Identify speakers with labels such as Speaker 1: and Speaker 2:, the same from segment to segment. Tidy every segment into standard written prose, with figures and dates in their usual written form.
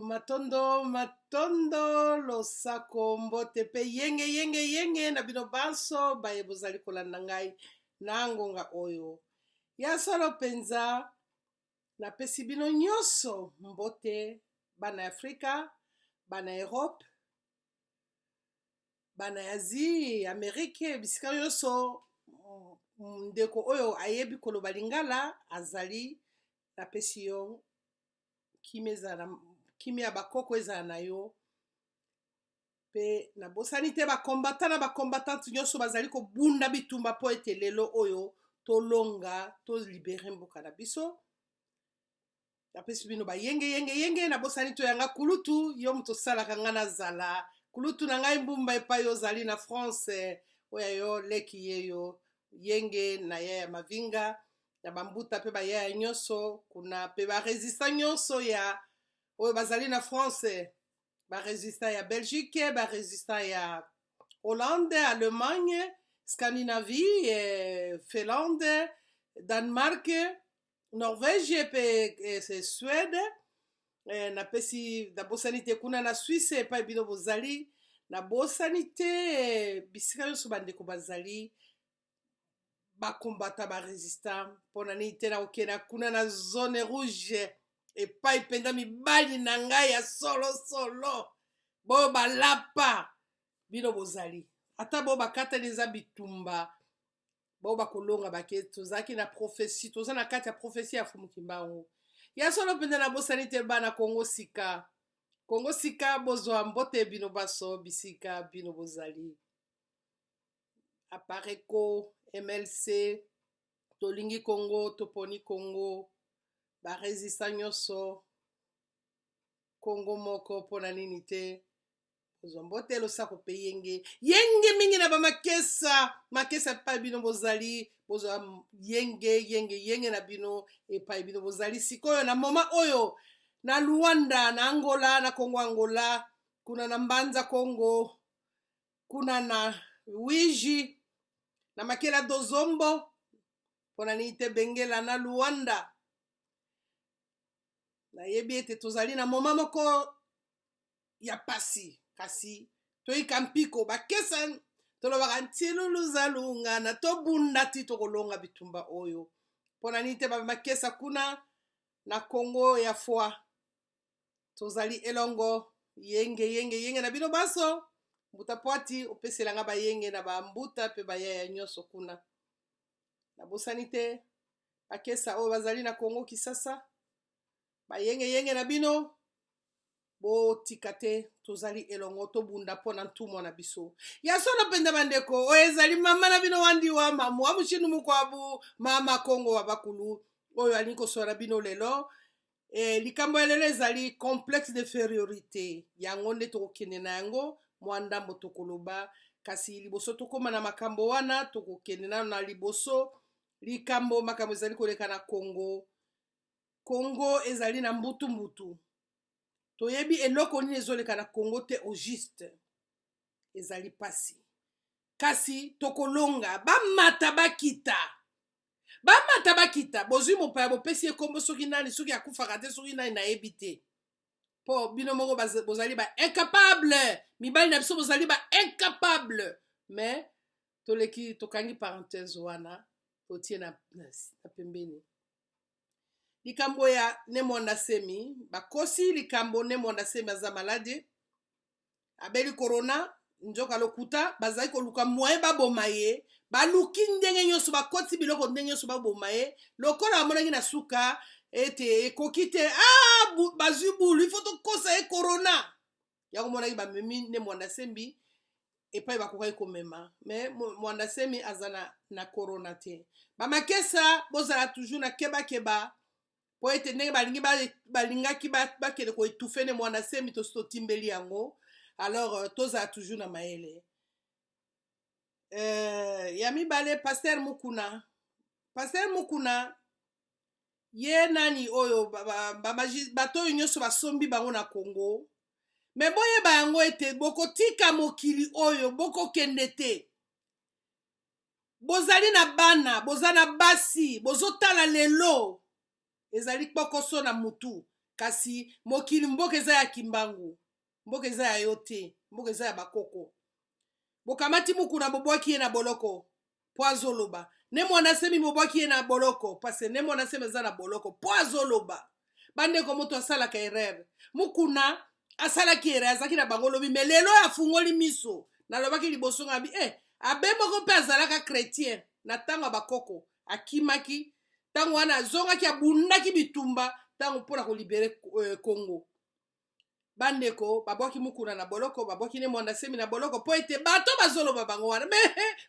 Speaker 1: matondo losako mbote pe yenge na bino banso baye bozali kolanda ngai na ngonga oyo ya solo penza napesi bino nyonso mbote bana Afrika, bana Europe, bana Asie, Amerike, bisika nyonso ndeko oyo ayebi koloba lingala azali napesi yo kimia bakoko ezala na yo pe na bosani te bakombata na bakombatante nyonso bazali kobunda bitumba po ete lelo oyo tolonga tolibere mboka na biso. Napesi bino yenge na bosani to yanga kulutu yo moto salaka nga na zala kulutu na ngai mbumba epai ozali na France oya yo leki yeyo yenge na ya mavinga na bambuta pe baya nyonso kuna pe ba resistant nyonso ya oyo bazali na France ba resistant ya Belgique ba resistant ya Hollande, Allemagne, Scandinavie, Finlande, Danemark, Norvège pe Suède na pesi na bosanite kuna na Suisse pa bino bozali na bosanite bisika nyonso bandeko bazali bakombata ba resistant mpona nini te na okena kuna na zone rouge epai mpenza mibali na ngai ya solosolo boyo balapa bino bozali ata boyo bakatani eza bitumba boyo bakolonga bake tozalaki na profesi toza na kati ya profesi ya fumukimbango ya solo mpenza na bosani te bana Kongo sika bozwa mbote bino baso bisika bino bozali Apareko MLC tolingi Congo toponi Congo ba resistant nyonso Congo moko mpona nini te ozwa mbote losako pe yenge mingi na makesa epai bino bozali bozwa yenge na bino epai bino bozali sikoyo na moma oyo na Luanda na Angola na Congo Angola kuna na Mbanza Congo kuna na Wiji na Makela Dozombo mpona nini te Bengela na Luanda nayebi ete tozali na moma moko ya pasi kasi toyika mpiko bakesa tolobaka ntiluluzalunga na tobunda ti tokolonga bitumba oyo mpona nini te bamakesa kuna na Congo ya foi tozali elongo yenge na bino baso mbuta poati opeselanga bayenge na bambuta pe bayaya nyonso kuna na bosani te bakesa oyo bazali na Congo Kisasa bayenge na bino botika te tozali elongo tobunda mpona ntumwa na biso ya solo mpenza bandeko oyo ezali mama na bino wandi wa mamu wa mushinu mukwabu mama Kongo wa bakulu oyo alingi kosola bino lelo likambo ya lelo ezali complexe d'infériorité yango nde tokokende na yango mwa ndambo tokoloba kasi liboso tokóma na makambo wana tokokende na liboso makambo ezali koleka na Congo ezali na mbutu toyebi eloko nini ezoleka na Congo te au juste ezali pasi kasi tokolonga bamata bakita bozwi mopaya bopesi ekombo soki nani soki akufaka te soki nani nayebi te po bino moko bozali ba incapable mibali na biso bozali ba incapable mais tokangi parenthèse wana totie na pembeni likambo ya Nemonda Semi bakosi likambo Nemonda Semi aza malade abeli corona njoka lokuta bazali koluka moye baboma ye baluki ndenge nyonso bakoti biloko ndenge nyonso baboma ye lokola bamonaki na suka ete ekoki te bazwi bulu ifo tokosa ye corona yango monaki bamemi Nemonda Semi epai bakokaki komema me Mwanda Semi aza na corona te bamakesa bozala toujours na keba po ete ndenge balingaki bakende koetufe Mwanda Semi totimbeli yango alors tozala toujours na mayele ya mibale Pasteur Mukuna ye nani oyo bato oyo nyonso basombi bango na Congo me boyeba yango ete bokotika mokili oyo bokokende te bozali na bana boza na basi bozotala lelo ezali pokoso na mutu kasi mokili mboka eza ya kimbangu, mboka eza ya yo te, mboka eza ya bakoko. Bokamati mukuna bobwaki ye na boloko po azoloba, ne mwana semi bobwaki ye na boloko parce ne mwana semi eza na boloko po azoloba. Bandeko moto asalaka erreur, mukuna asalaki erreur, azalaki na bango lobi, me lelo afungoli miso nalobaki liboso ngabi abe moko mpe azalaka chrétien na ntango ya bakoko akimaki, ntango wana azongaki abundaki bitumba ntango mpona kolibere Congo. Bandeko babwaki mukuna na boloko, babwaki ne mwanda semi na boloko po ete bato bazoloba bango wana, me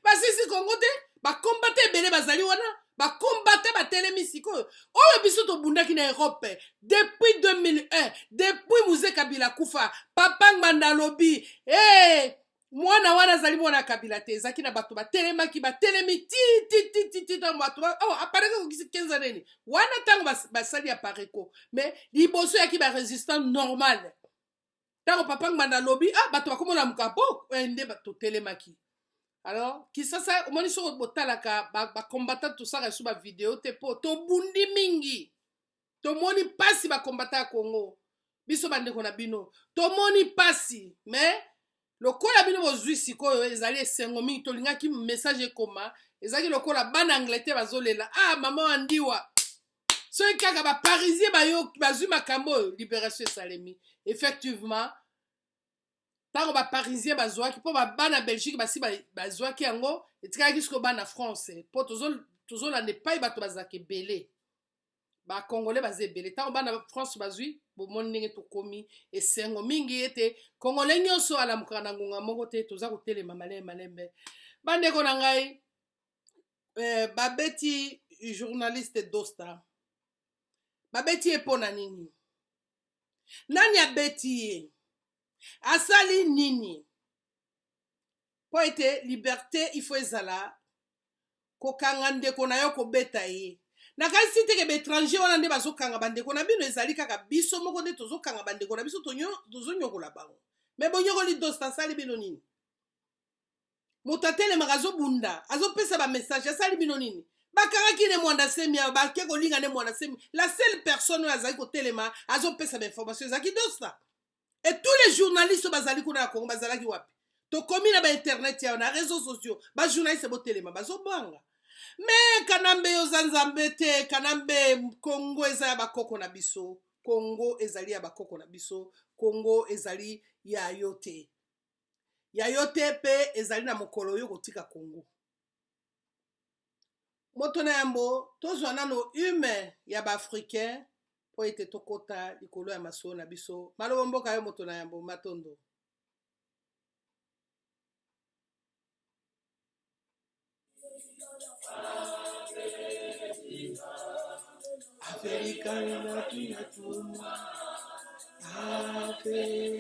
Speaker 1: basisi Congo te, bakombate ebele bazali wana, bakombate batelemi sikoyo oyo biso tobundaki na Europe depuis 2001, depuis Muze Kabila kufa, Papa Ngbanda lobi mwana wana azali mwana Kabila te, ezaki na bato batelemaki batelemi ti tango bato apareko kokisi 15 neni wana tango basali apareko, me liboso yaki ba resistant normal tango Papa Ngbanda lobi bato bakomona mukapo nde bato telemaki. Alors kisasa omoni soko botalaka bakombata tosaka su ba video te po tobundi mingi, tomoni pasi bakombata ya Congo biso bandeko na bino tomoni pasi, me lokola bino bozwi sikoyo ezali esengo mingi tolingaki message ekoma ezalaki lokola bana Angleterre bazolela mama wandiwa soki kaka baparisien bazwi makambo oyo libération esalemi. Effectivement ntango baparisien bazwaki mpo bana Belgique basi bazwaki yango etikalaki sikoyo bana France mpo tozolanda epai bato bazalaka ebele, bakongole baza ebele. Ntango bana France bazwi bomoni ndenge tokomi esengo mingi ete kongole nyonso alamukaka na ngonga moko te, toza kotelema malembe. Bandeko na ngai babeti journaliste Dosta babeti ye mpo na nini? Nani abeti ye? Asali nini? Po ete liberté il faut ezala kokanga ndeko na yo kobeta ye. Nakasi teke betranger wana nde bazokanga bandeko na bino, ezali kaka biso moko nde tozokanga bandeko na biso tozonyokola bango. Me bonyokoli Dosta asali bino nini? Moto atelemaka azobunda azopesa ba message asali bino nini? Bakangaki ne mwanda semi bake kolinga ne mwanda semi, la seule personne oyo azali kotelema azopesa ba information ezalaki Dosta. Et tous les journalistes bazali kuna na Congo bazalaki wapi? Tokomi na ba internet ya na réseaux sociaux ba journaliste botelema bazobanga. Me kanambe yo zanzambe te, kanambe Congo eza ya bakoko na biso, Congo ezali ya bakoko na biso, Congo ezali ya yote. Ya yote pe ezali na mokolo yo kotika Congo. Moto na yambo tozwa nano humain ya ba africain po ete tokota likolo ya maso na biso. Malobo mboka yo moto na yambo matondo. Afrika inatuma Afrika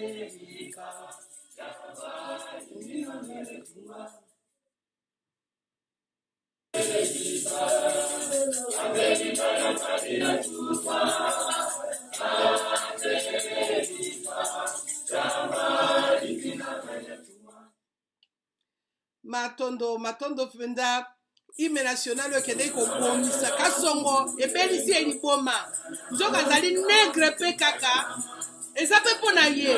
Speaker 1: matondo fenda ime national okende kobomisa kasongo ebelisi eliboma nzoka zali negre pe kaka eza pe mpona ye.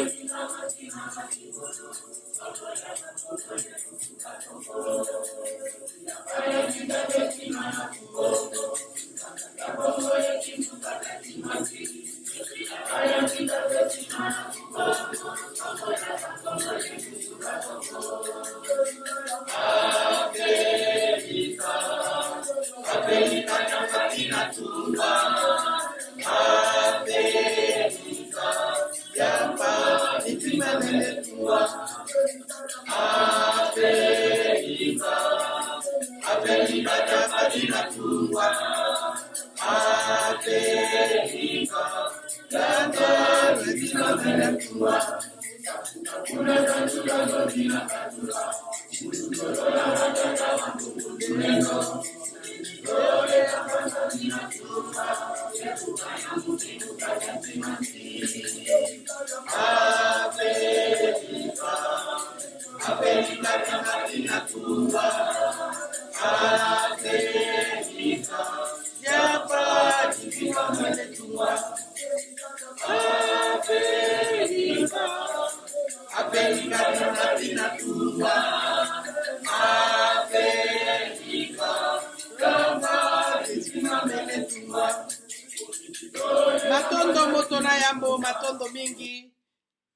Speaker 1: Matondo moto na yambo matondo mingi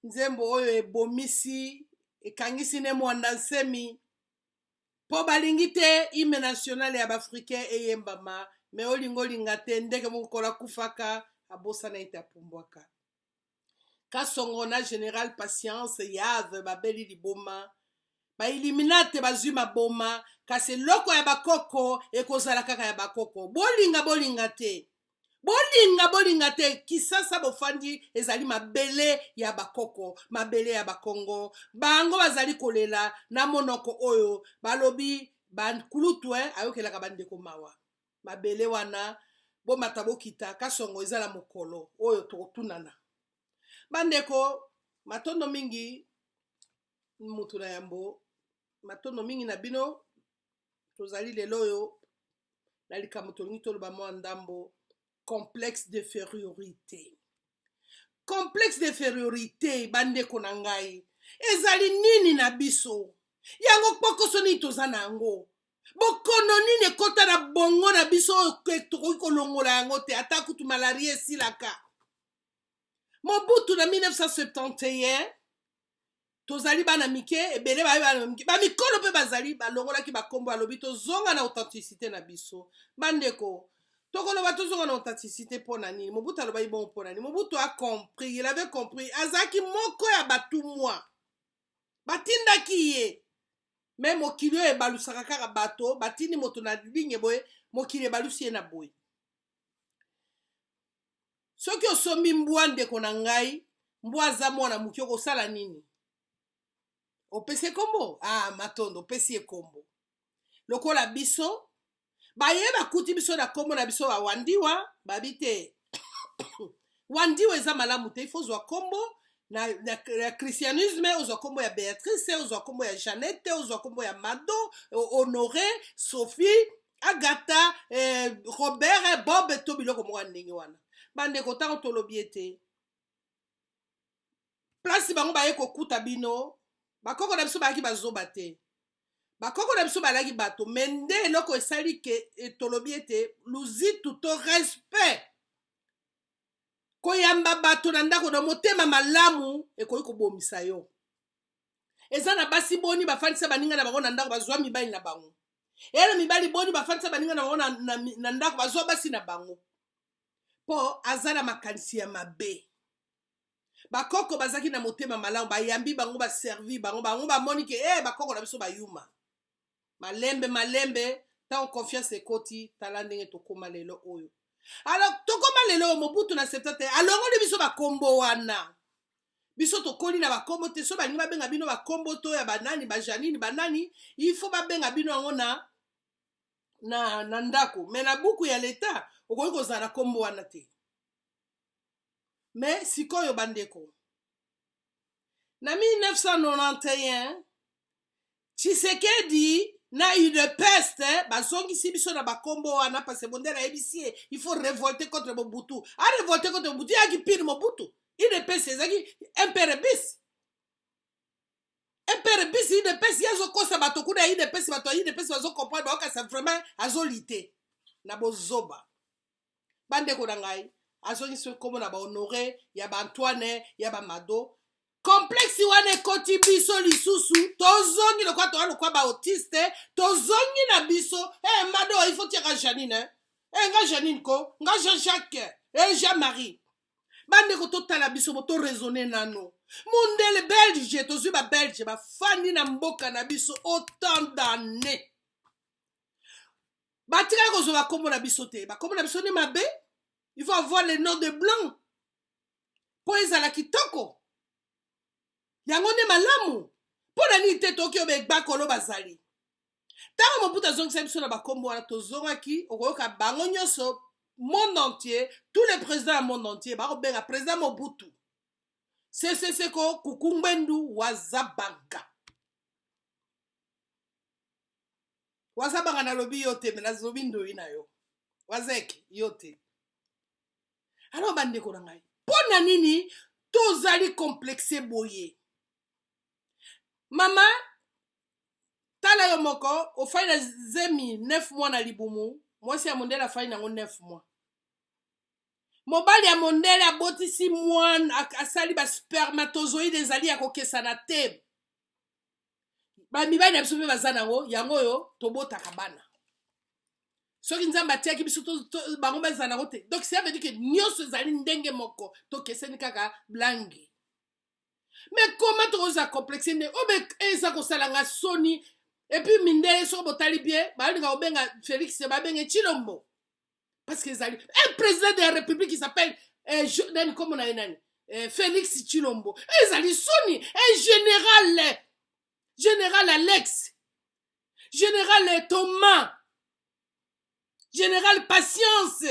Speaker 1: nzembo oyo ebomisi ekangisi ne mwanda nsemi po balingi te hymne national ya baafricain eyembama me olingo olinga te ndenge mokokola kufaka abosana ete apumbwaka kasongo na général patience yave babeli liboma bailiminate bazwi maboma kasi eloko ya bakoko ekozala kaka ya bakoko bolinga te bolinga te kisasa bofandi ezali mabele ya bakoko mabele ya bakongo bango bazali kolela na monoko oyo balobi bankulutu ayokelaka bandeko mawa mabele wana bomata bokita kasongo ezala mokolo oyo tokotunana bandeko matondo mingi mutu na yambo matondo mingi na bino tozali lelo oyo na likambo tolingi toloba mwa ndambo complexe d'infériorité. Complexe d'infériorité bandeko na ngai ezali nini na biso yango pokoso nini toza na yango bokono nini ekota na bongo na biso tokoki kolongola yango te ata kutu malaria esilaka Mobutu na 1971 tozali bana mike ebele bamikolo mpe bazali balongolaki bakombo alobi tozonga na authenticité na biso bandeko tokoloba tozonga na authenticité mpo na nini Mobutu alobaki bongo mpo na nini Mobutu a compris il avait compris azalaki moko ya batumwa batindaki ye me mokili oyo ebalusaka kaka bato batindi moto na ligne boye mokili ebalusi ye na boye soki osombi mbwa ndeko na ngai mbwa aza mwana moki okosala nini opesi ekombo matondo opesi ekombo lokola biso baye bakuti biso na kombo na biso bawandiwa babi te wandiwa eza malamu te ifo ozwa kombo na christianisme ozwa kombo ya Beatrice ozwa kombo ya Jeannette ozwa kombo ya Mado Honoré Sophie Agatha Robert Bob to biloko moko ndenge wana bandeko ntango tolobi ete place bango baye kokuta bino bakoko na biso bayaki bazoba te bakoko na biso balaki bato me nde eloko esali ke tolobi ete luzitu to respect koyamba bato na ndako na motema malamu ekoki kobomisa yo eza na basi boni bafandisa baninga na bango na ndako bazwa mibali na bango ela mibali boni bafandisa baninga na bango na ndako bazwa basi na bango po aza na makanisi ya mabe bakoko bazaki na motema malamu bayambi bango baservi bango bamoni ke bakoko na biso bayuma malembe ntango confiance ekoti tala ndenge tokóma lelo oyo alors tokóma lelo oyo Mobutu na 70 alongoli biso bakombo wana biso tokoli na bakombo te so balingi babenga bino bakombo to ya banani bajanini banani ifo babenga bino yango na ndako me na buku ya leta okoki kozala na kombo wana te me sikoyo bandeko na 1991 Tshisekedi na UDPS bazongisi biso na bakombo wana parce bondela yebisi il faut révolter contre Mobutu a révolter contre Mobutu yaki pire Mobutu UDPS ezaki imperebis UDPS yazokosa bato kuna ya UDPS bato ya UDPS bazocomprendre baokasa vraiment azolite na bozoba bandeko na ngai azongisi kombo na bahonoré ya baantoine ya bamado complexe wana ekoti biso lisusu tozongi lokwa toa lokwa bautiste tozongi na biso mado il faut tiaka Janine nga Janine ko nga Jean-Jacques Jean-Marie bandeko totala biso bo to raisonner nano mondele belge tozwi ba belge bafandi na mboka na biso autant d'années batika kozo bakombo na biso te bakombo na biso ne mabe il faut avoir le nom de blanc po ezala kitoko yango ne malamu mpona nini te toki oyo begbakolo bazali ntango Mobutu azongisa biso na bakombo wana tozongaki okoyoka bango nyonso monde entier tous les présidents ya monde entier bakobenga président Mobutu seseseko kukungbendu wazabanga nalobi yo te me nazobi ndoi na yo wazeke yo te alors bandeko na ngai mpona nini tozali complexe boye mama tala yo moko ofai na zemi 9 mois na libumu mwasi ya mondele afai nango 9 mois mobali ya mondele abotisi mwana asali ba spermatozoïde ezali ya kokesana te bamibali na biso mpe baza nango yango oyo tobotaka bana soki nzambe atiaki biso bango bazala nango te donc ça veut dire que nyonso ezali ndenge moko tokeseni kaka blangi mais comment tokoza complexe nde obe eza kosalanga soni epuis mindele soko botali bien balinga kobenga Félix babenge Chilombo parce que ezali un président de la République qui s'appelle comme on a nani Félix Chilombo ezali soni un général Alex général Thomas général Patience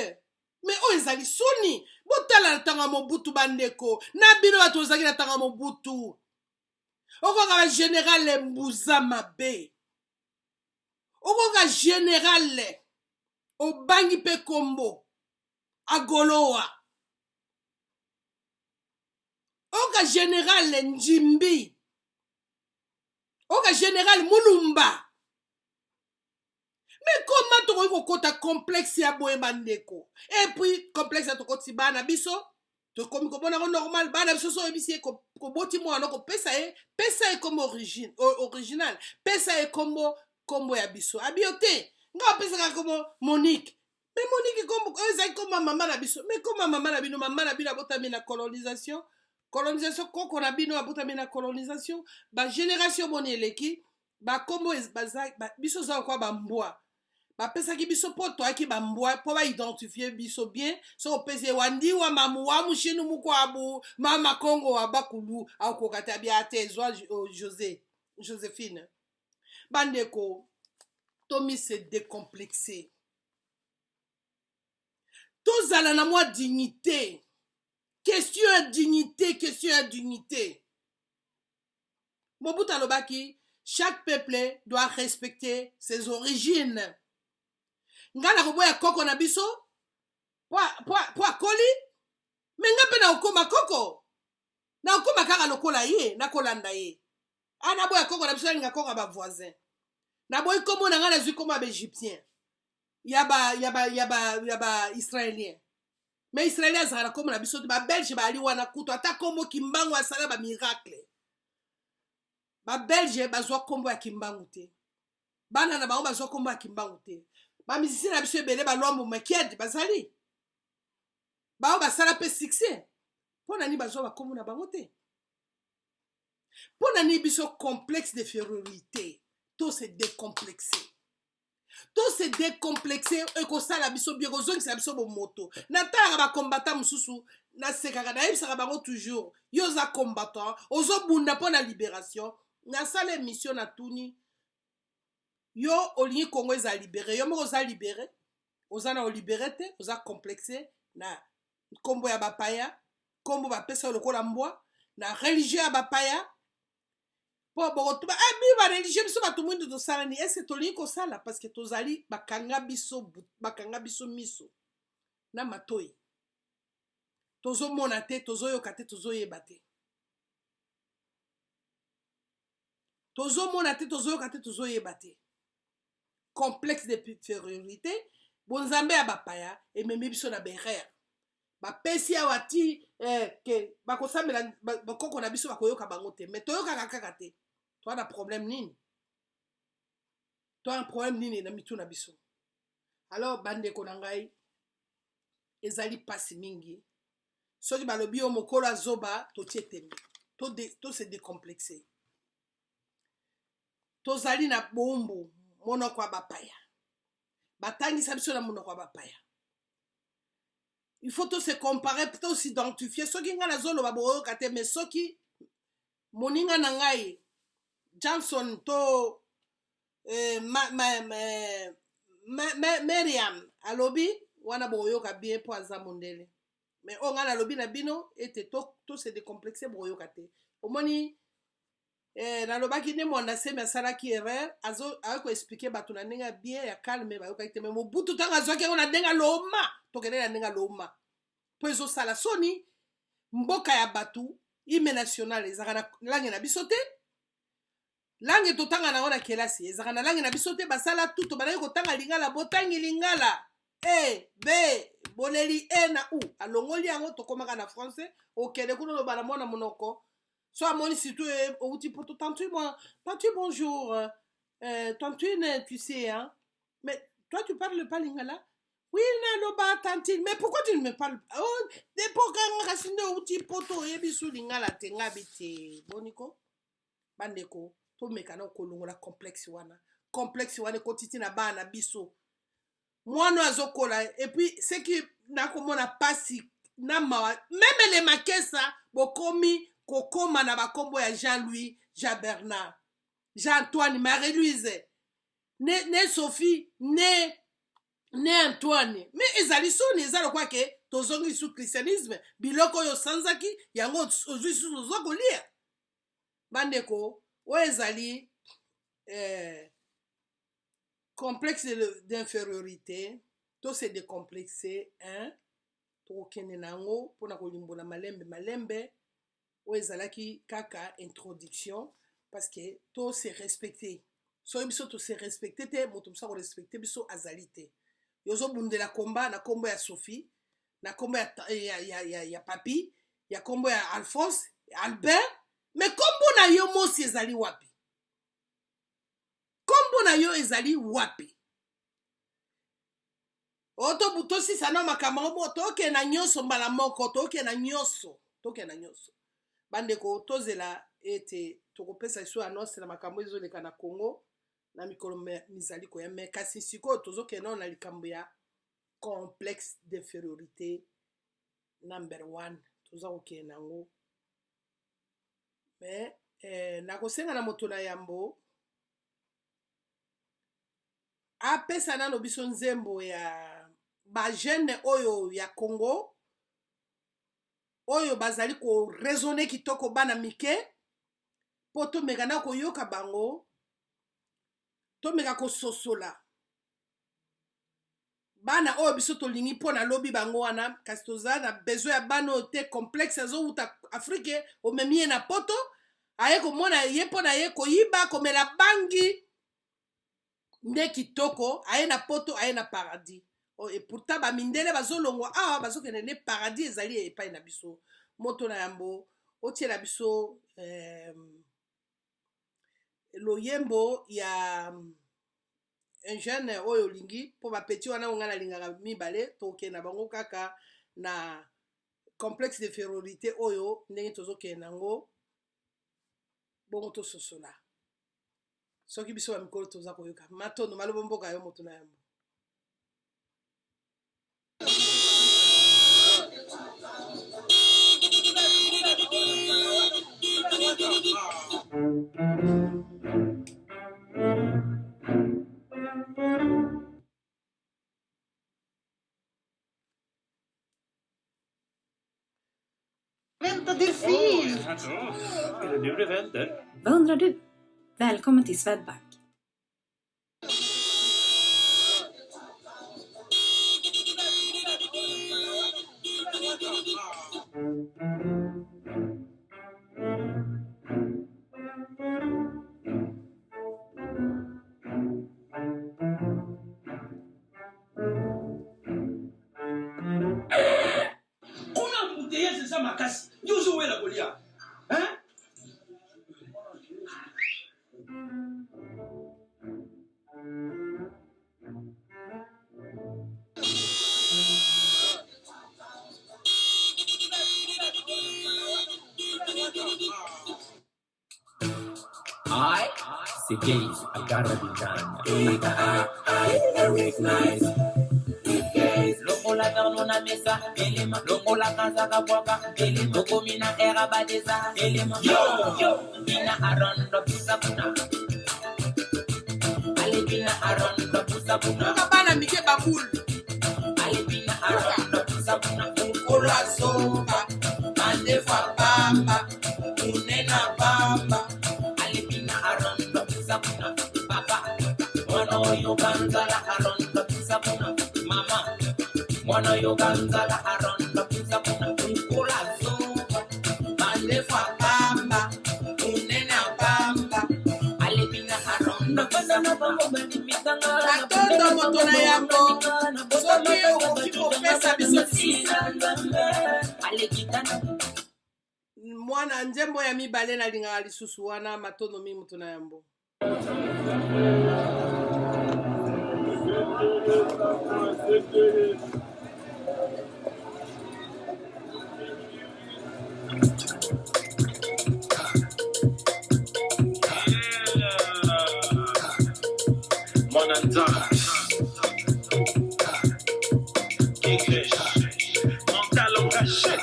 Speaker 1: mais o ezali soni botala na tanga Mobutu bandeko na bino bato ozaki na tanga Mobutu okoka ba général Mbuza Mabe okoka général obangi pe kombo agolowa okoka général Njimbi okoka général Mulumba. Mais comment tu veux que tu complexe ya boye bandeko? Et puis complexe ya tokoti bana biso, to comme normal bana biso so ebisi ko boti mo anoko pesa e comme original. Pesa e comme ya biso. Abiote, nga pesa ka comme Monique. Mais Monique comme ezai comme maman na biso. Mais comme maman na bino botami na colonisation. Colonisation koko na bino botami na colonisation. Ba génération boneleki, ba como ba biso za kwa ba mbwa. Bapesaki biso po toaki bambwa po baidentifier biso bien so opese wandi wa mamu wa mushinu mukwabu mama Kongo wa bakulu akokata bia tezwa Joséphine bandeko tomi se décomplexer tozala na mwa dignité question ya dignité Mobutu alobaki chaque peuple doit respecter ses origines. Ngana koboya koko na biso po akoli me nga mpe na okoma koko na okoma kaka lokola ye na kolanda ye ana boya koko na biso alinga koko ba voisin na boyi komo na nga na zwi komo ba égyptien ya ba israélien mais israélien azala komo na biso ba belge ba ali wana kutu ata komo kimbangu asala ba miracle ba belge bazwa kombo ya kimbangu te bana na bango bazwa kombo ya kimbangu te ba musicien na biso ebele balwambo makedi bazali bao basala pe succès mpona ni bazwa bakombo na bango te mpona ni biso complexe de férorité to se décomplexé ekosala biso bien kozongisa biso bomoto natalaka bakombata mosusu nasekaka nayebisaka bango toujours yo oza combattant ozobunda mpo na libération nasala émission na tuni yo olingi Congo eza libéré yo moko oza libéré oza na olibéré te oza complexé na kombo ya bapaya kombo bapesa lokola mbwa na religieux ya bapaya po bokotuba bi ba religieux biso bato mwindu tosala ni est-ce tolingi kosala parce que tozali bakanga biso miso na matoyi tozomona te tozoyoka te tozoyeba te tozomona te tozoyoka te tozoyeba te complexe de férorité bonzambe ya bapaya ememi biso na berere bapesi awa ti ke bakosambela bakoko na biso bakoyoka bango te mais toyokaka kaka te toa na problème nini na mitu na biso alors bandeko na ngai ezali pasi mingi soki balobi yo mokolo azoba totie tembe to se décomplexer tozali na bombu monoko ya bapaya batangisa biso na monoko ya bapaya il faut to se comparer to s'identifier soki nga nazoloba boyoka te mais soki moninga na ngai Johnson to Miriam alobi wana boyoka bien po aza mondele mais o nga nalobi na bino ete to se décomplexer boyoka te omoni nalobaki nde mwana semi asalaki erreur azo expliquer bato na ndenge bien ya calme bayokaki te me Mobutu ntango azwaki yango na ndenge loma tokende na ndenge loma mpo ezosala soni mboka ya bato hymne national ezalaka na langue na biso te langue totanga nango na kelasi ezaka na langue na biso te basala tuto banaki kotanga lingala botangi lingala e b boleli e na u alongoli yango tokomaka na français okende kuna loba na mwana monoko so amoni surtout outi poto tantui bonjour tantine tu sais hein mais toi tu parles pas lingala oui na loba tantine mais pourquoi tu ne me parles pas oh depoka ngasinde outi poto yebisu lingala te ngabi te boniko bandeko to mekana kolongola complexe wana kotiti na bana biso mwana azokola et puis c'est qui nakomona pasi na mawa même les makesa bokomi kokoma na bakombo ya Jean-Louis Jean Bernard Jean-Antoine Marie-Louise ne Sophie ne Antoine mais ezali soni ezalo kwa ke tozongi sous christianisme biloko yo sanzaki yango ozwi sous ozokolia bandeko o ezali complexe d'infériorité to se décomplexer hein tokokende nango mpona kolimbola malembe o ezalaki kaka introduction parce que to se respecter soki biso to se respecter te moto mosa korespecte biso azali te yozobundela komba na kombo ya Sophie na kombo ya papi ya kombo ya Alphonse Albert mais kombo na yo mosi ezali wapi kombo na yo ezali wapi oto butosi sana makambo mo toke na nyonso mbala moko toke na nyonso bandeko tozela ete tokopesa iso annonce na makambo ezoleka na Congo na mikolo mizali koya me kasi sikoyo tozokenda na likambo ya complexe d'infériorité number 1 toza kokenda nango mais nakosenga na moto na yambo apesa nano biso nzembo ya bajene oyo ya Congo oyo bazali ko raisonner kitoko bana mike po tomeka na koyoka bango tomeka kososola bana oyo biso tolingi mpona lobi bango wana kasi toza na besoin ya bana oyo te complexe azowuta Afrique omemi ye na poto aye komona ye mpona ye koyiba komela bangi nde kitoko aye na poto aye na paradis et pourtant bamindele bazolongwa awa bazokende ne paradis ezali epai na biso moto na yambo otiela biso loyembo ya un jeune oyo lingi po bapeti wana onga na lingaka mibale tokenda bango kaka na complexe d'infériorité oyo ndenge tozokenda nango bongo tososola soki biso bamikolo toza koyoka matondo maloba mboka yo moto na yambo
Speaker 2: Vänta, delfin!
Speaker 3: Är det nu det vänder?
Speaker 2: Vad undrar du? Välkommen till Swedbank.
Speaker 4: Makasi nyozo wela kolia hein
Speaker 5: C'est Gaze, I gotta be done. I recognize. Gaze, lokola tarlona mesa, elema, lokola kanzaka bwaka, elema, lokomina era badeza, elema, yo, mina arondo pusa kuna. Alipina arondo pusa kuna.
Speaker 1: Kabana mike babul.
Speaker 5: Alipina arondo pusa kuna.
Speaker 1: Kola soba, mande fa bamba, unena bamba.
Speaker 5: Mono yoganza la aronda pisa kuna mama mono yoganza la aronda pisa kuna kula zoba
Speaker 1: mande fa bamba unena bamba moto na yambo soki okoki kopesa biso mwana nzembo ya mibale nalingaka lisusu wana matondo mingi moto na yambo.
Speaker 3: Monanza English Mental en cachet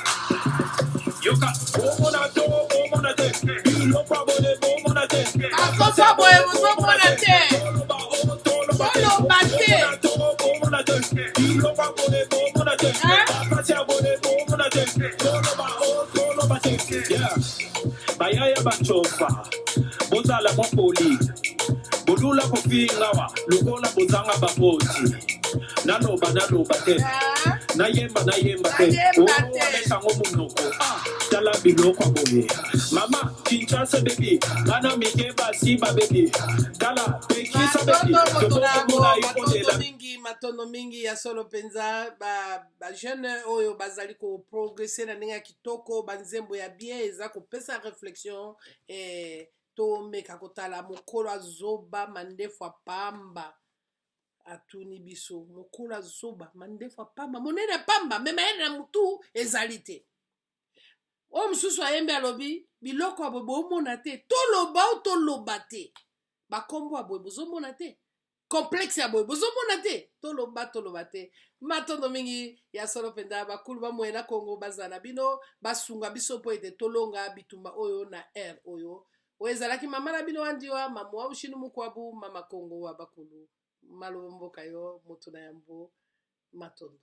Speaker 3: Yoka Bomonate Ilopabone Bomonate
Speaker 1: Akosa boye bozomona te tolobate
Speaker 3: Ilopabone Bomonate Akasiabone Bomonate Tolobate Yeah Bayaya bachofa Bozala mopoli Bodula kofingawa Lukola bozanga baboti Naloba te Nayemba te Sango munoko Tala biloko boye Mama Kinshasa baby Kana mikeba siba baby Kala Pekisa baby
Speaker 1: matondo mingi ya solo penza ba jeune oyo bazali ko progresser na ndenge ya kitoko banzembo ya bien eza kopesa réflexion to meka kotala mokolo azoba mandefu apamba atuni biso mokolo azoba mandefu apamba monene pamba mema ene na mutu ezali te o mosusu ayembe alobi biloko aboye bomona te toloba te bakombo aboye bozomona te complexe ya boye bozomona te toloba te matondo mingi ya solo penda bakulu bamwena Kongo bazana bino basunga biso po ete tolonga bitumba oyo na air oyo ezalaki mama na bino wandiwa mama wa ushinu mukwabu mama Kongo wa bakulu malo mboka yo moto na yambo matondo